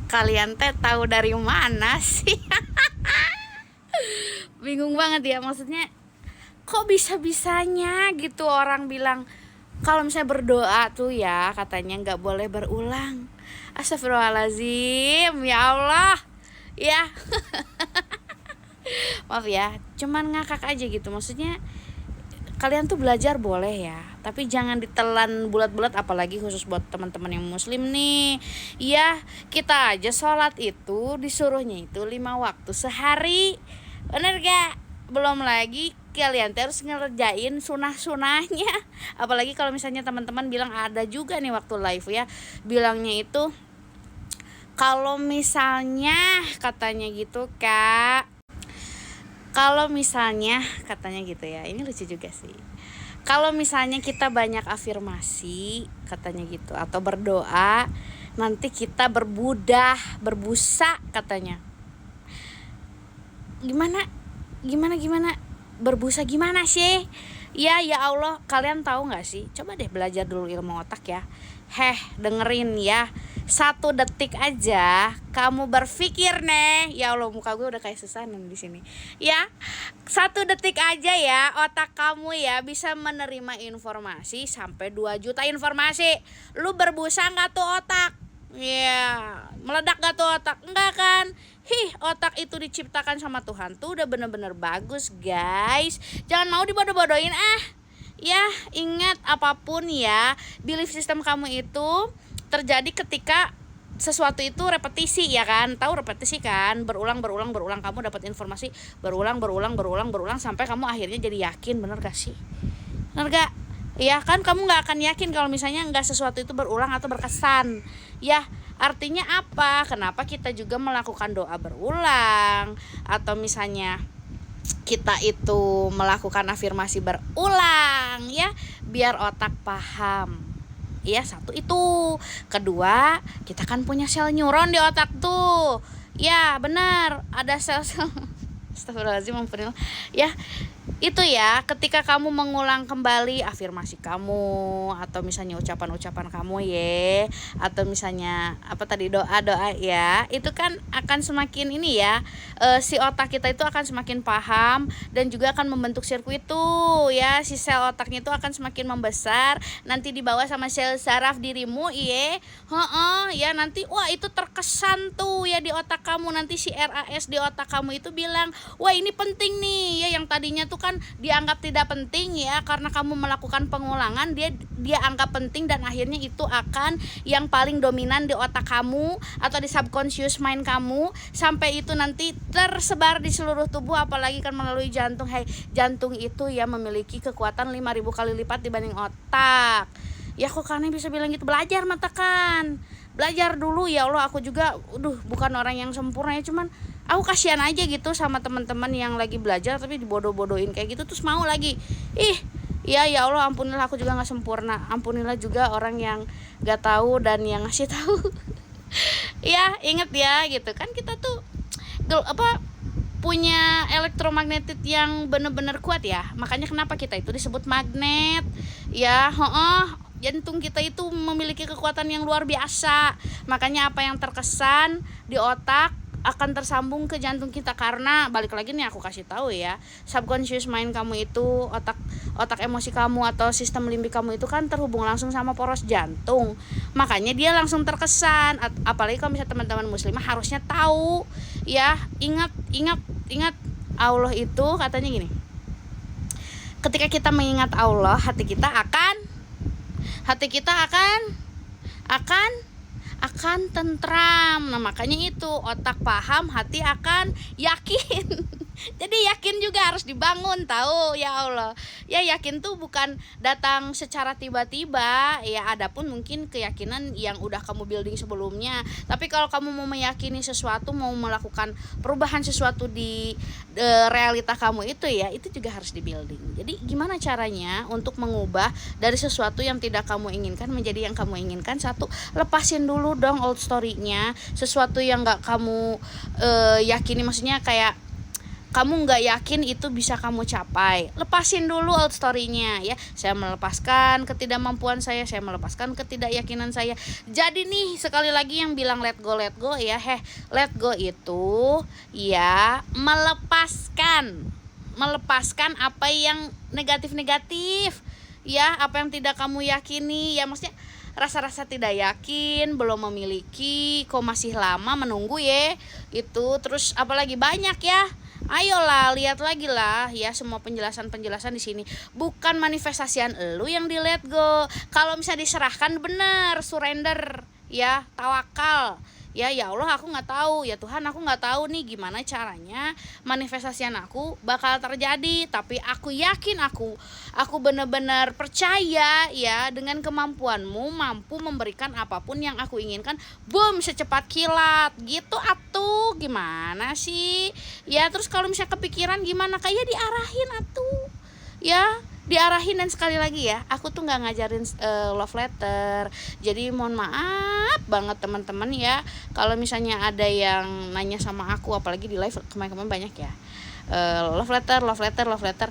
Kalian teh tahu dari mana sih? Bingung banget ya, maksudnya kok bisa-bisanya gitu orang bilang kalau misalnya berdoa tuh ya katanya nggak boleh berulang. Astagfirullahaladzim, ya Allah. Ya, maaf ya, cuman ngakak aja gitu. Maksudnya kalian tuh belajar boleh ya, tapi jangan ditelan bulat-bulat, apalagi khusus buat teman-teman yang muslim nih. Ya, kita aja sholat itu disuruhnya itu 5 waktu sehari, bener gak? Belum lagi kalian harus ngerjain sunah-sunahnya. Apalagi kalau misalnya teman-teman bilang ada juga nih waktu live ya, bilangnya itu kalau misalnya katanya gitu kak, kalau misalnya katanya gitu ya, ini lucu juga sih. Kalau misalnya kita banyak afirmasi katanya gitu atau berdoa, nanti kita berbusa katanya. Gimana berbusa gimana sih? Ya Allah, kalian tahu nggak sih? Coba deh belajar dulu ilmu otak ya. Dengerin ya. 1 detik aja kamu berpikir nih, ya Allah muka gue udah kayak sesanan di sini. Ya, 1 detik aja ya otak kamu ya bisa menerima informasi sampai 2 juta informasi. Lu berbusa nggak tuh otak? Ya, meledak gak tuh otak? Enggak kan? Otak itu diciptakan sama Tuhan tuh udah bener-bener bagus guys. Jangan mau dibodoh-bodohin Ya, ingat apapun ya, belief system kamu itu terjadi ketika sesuatu itu repetisi ya kan, tahu repetisi kan, berulang kamu dapat informasi berulang sampai kamu akhirnya jadi yakin, bener gak sih? Bener gak? Ya kan kamu nggak akan yakin kalau misalnya nggak sesuatu itu berulang atau berkesan. Ya artinya apa? Kenapa kita juga melakukan doa berulang atau misalnya kita itu melakukan afirmasi berulang ya, biar otak paham. Ya, 1 itu. Kedua, kita kan punya sel neuron di otak tuh. Ya, benar. Ada sel-sel Astagfirullahaladzim, ampunilah. Ya, itu ya, ketika kamu mengulang kembali afirmasi kamu atau misalnya ucapan-ucapan kamu ya, atau misalnya apa tadi, doa-doa ya, itu kan akan semakin ini ya, si otak kita itu akan semakin paham dan juga akan membentuk sirkuit tuh ya, si sel otaknya itu akan semakin membesar, nanti dibawa sama sel saraf dirimu ya, nanti wah itu terkesan tuh ya di otak kamu, nanti si RAS di otak kamu itu bilang, wah ini penting nih ya, yang tadinya tuh kan dianggap tidak penting ya, karena kamu melakukan pengulangan dia anggap penting, dan akhirnya itu akan yang paling dominan di otak kamu atau di subconscious mind kamu, sampai itu nanti tersebar di seluruh tubuh, apalagi kan melalui jantung. Jantung itu ya memiliki kekuatan 5.000 kali lipat dibanding otak. Ya kok karena bisa bilang gitu, belajar matakan. Belajar dulu ya Allah, aku juga bukan orang yang sempurna ya, cuman aku kasihan aja gitu sama teman-teman yang lagi belajar tapi dibodoh-bodohin kayak gitu, terus mau lagi ya Allah, ampunilah, aku juga nggak sempurna, ampunilah juga orang yang nggak tahu dan yang ngasih tahu. Ya inget ya gitu kan, kita tuh punya elektromagnetik yang benar-benar kuat ya, makanya kenapa kita itu disebut magnet ya. Jantung kita itu memiliki kekuatan yang luar biasa, makanya apa yang terkesan di otak akan tersambung ke jantung kita, karena balik lagi nih aku kasih tahu ya, subconscious mind kamu itu, otak emosi kamu atau sistem limbik kamu itu kan terhubung langsung sama poros jantung, makanya dia langsung terkesan. Apalagi kalau misalnya teman-teman muslimah harusnya tahu ya, ingat Allah itu katanya gini, ketika kita mengingat Allah, hati kita akan tentram. Nah makanya itu otak paham, hati akan yakin. Jadi yakin juga harus dibangun, tahu ya Allah. Ya yakin tuh bukan datang secara tiba-tiba ya, adapun mungkin keyakinan yang udah kamu building sebelumnya. Tapi kalau kamu mau meyakini sesuatu, mau melakukan perubahan sesuatu di realita kamu itu ya, itu juga harus di building. Jadi gimana caranya untuk mengubah dari sesuatu yang tidak kamu inginkan menjadi yang kamu inginkan? 1, lepasin dulu dong old story-nya, sesuatu yang gak kamu yakini, maksudnya kayak kamu nggak yakin itu bisa kamu capai, lepasin dulu old story-nya ya. Saya melepaskan ketidakmampuan saya melepaskan ketidakyakinan saya. Jadi nih sekali lagi yang bilang let go ya, let go itu ya melepaskan apa yang negatif ya, apa yang tidak kamu yakini ya, maksudnya rasa-rasa tidak yakin, belum memiliki, kok masih lama menunggu ya itu. Terus apalagi banyak ya, ayolah lihat lagi lah ya, semua penjelasan di sini bukan manifestasian elu yang di let go. Kalau misalnya diserahkan bener, surrender ya, tawakal ya. Ya Allah, aku nggak tahu ya Tuhan, aku nggak tahu nih gimana caranya manifestasian aku bakal terjadi, tapi aku yakin, aku benar-benar percaya ya dengan kemampuanmu mampu memberikan apapun yang aku inginkan, boom, secepat kilat gitu atuh. Gimana sih ya? Terus kalau misalnya kepikiran gimana, kayak diarahin atuh ya, diarahin. Dan sekali lagi ya, aku tuh nggak ngajarin love letter, jadi mohon maaf banget teman-teman ya kalau misalnya ada yang nanya sama aku, apalagi di live kemarin banyak ya, love letter.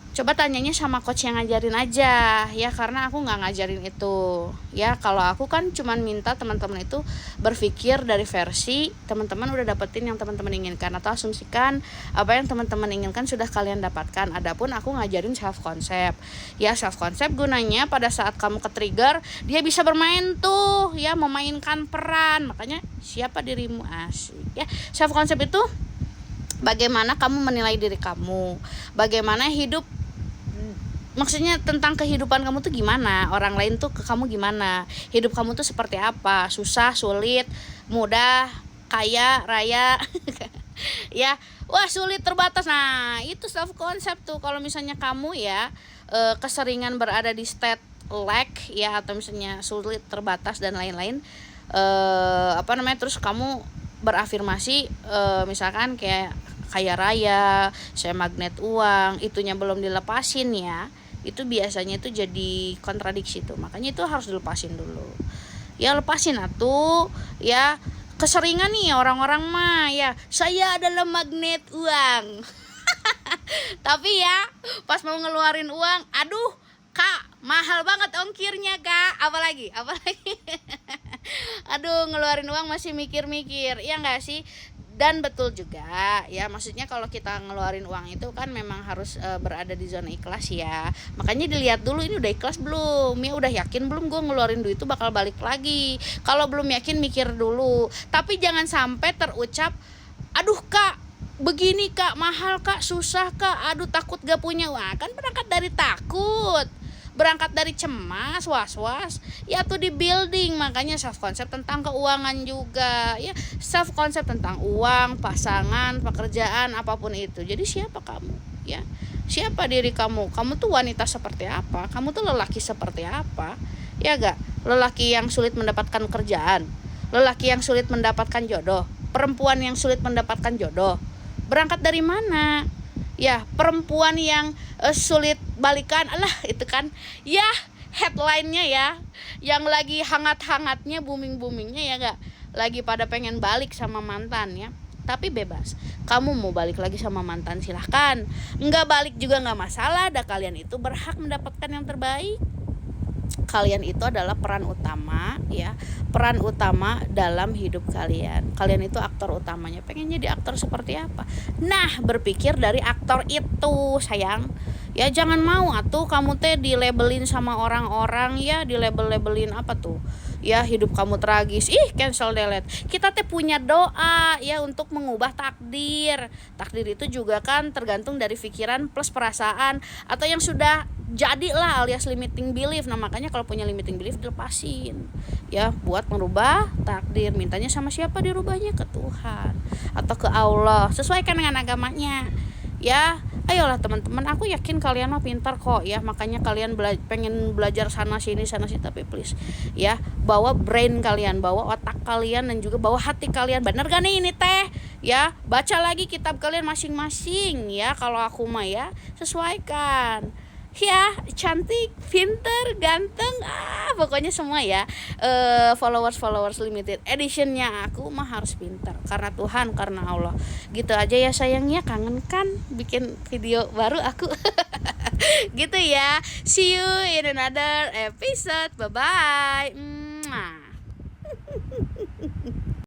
Coba tanyanya sama coach yang ngajarin aja ya, karena aku nggak ngajarin itu ya. Kalau aku kan cuman minta teman-teman itu berpikir dari versi teman-teman udah dapetin yang teman-teman inginkan, atau asumsikan apa yang teman-teman inginkan sudah kalian dapatkan. Adapun aku ngajarin self concept ya. Self concept gunanya pada saat kamu ke-trigger, dia bisa bermain tuh ya, memainkan peran. Makanya siapa dirimu, asik ya. Self concept itu bagaimana kamu menilai diri kamu, bagaimana hidup, maksudnya tentang kehidupan kamu tuh gimana, orang lain tuh ke kamu gimana, hidup kamu tuh seperti apa, susah, sulit, mudah, kaya, raya ya, wah sulit, terbatas. Nah itu self concept tuh. Kalau misalnya kamu ya keseringan berada di state lack ya, atau misalnya sulit, terbatas dan lain-lain, terus kamu berafirmasi misalkan kayak kaya raya, saya magnet uang, itunya belum dilepasin ya, itu biasanya itu jadi kontradiksi tuh. Makanya itu harus dilepasin dulu ya, lepasin atuh ya. Keseringan nih orang-orang mah ya, saya adalah magnet uang tapi ya pas mau ngeluarin uang, aduh kak mahal banget ongkirnya kak, apalagi aduh ngeluarin uang masih mikir-mikir ya nggak sih. Dan betul juga ya, maksudnya kalau kita ngeluarin uang itu kan memang harus berada di zona ikhlas ya. Makanya dilihat dulu ini udah ikhlas belum ya, udah yakin belum gue ngeluarin duit itu bakal balik lagi. Kalau belum yakin mikir dulu, tapi jangan sampai terucap aduh kak begini kak, mahal kak, susah kak, aduh takut gak punya uang. Kan berangkat dari takut, berangkat dari cemas, was-was ya tuh di building. Makanya self concept tentang keuangan juga ya, self concept tentang uang, pasangan, pekerjaan, apapun itu. Jadi siapa kamu ya, siapa diri kamu, kamu tuh wanita seperti apa, kamu tuh lelaki seperti apa ya gak. Lelaki yang sulit mendapatkan kerjaan, lelaki yang sulit mendapatkan jodoh, perempuan yang sulit mendapatkan jodoh, berangkat dari mana ya. Perempuan yang sulit balikan, alah itu kan ya headline-nya ya, yang lagi hangat-hangatnya, booming-boomingnya ya gak, lagi pada pengen balik sama mantan ya. Tapi bebas, kamu mau balik lagi sama mantan silahkan, nggak balik juga nggak masalah, dah kalian itu berhak mendapatkan yang terbaik. Kalian itu adalah peran utama ya, peran utama dalam hidup kalian. Kalian itu aktor utamanya. Pengen jadi aktor seperti apa? Nah, berpikir dari aktor itu, sayang. Ya jangan mau atuh kamu teh dilabelin sama orang-orang ya, dilabel-labelin apa tuh? Ya hidup kamu tragis, cancel delete. Kita teh punya doa ya untuk mengubah takdir. Takdir itu juga kan tergantung dari pikiran plus perasaan, atau yang sudah jadilah alias limiting belief. Nah makanya kalau punya limiting belief dilepasin ya, buat merubah takdir. Mintanya sama siapa dirubahnya? Ke Tuhan atau ke Allah, sesuaikan dengan agamanya ya. Ayolah teman-teman, aku yakin kalian mah pintar kok ya. Makanya kalian pengen belajar sana sini, tapi please ya, bawa brain kalian, bawa otak kalian, dan juga bawa hati kalian. Bener gak nih ini teh ya? Baca lagi kitab kalian masing-masing ya. Kalau aku mah ya, sesuaikan ya cantik, pinter, ganteng, pokoknya semua ya. Followers limited editionnya aku mah harus pinter, karena Tuhan, karena Allah. Gitu aja ya sayangnya, kangen kan bikin video baru aku. Gitu ya, see you in another episode, bye bye.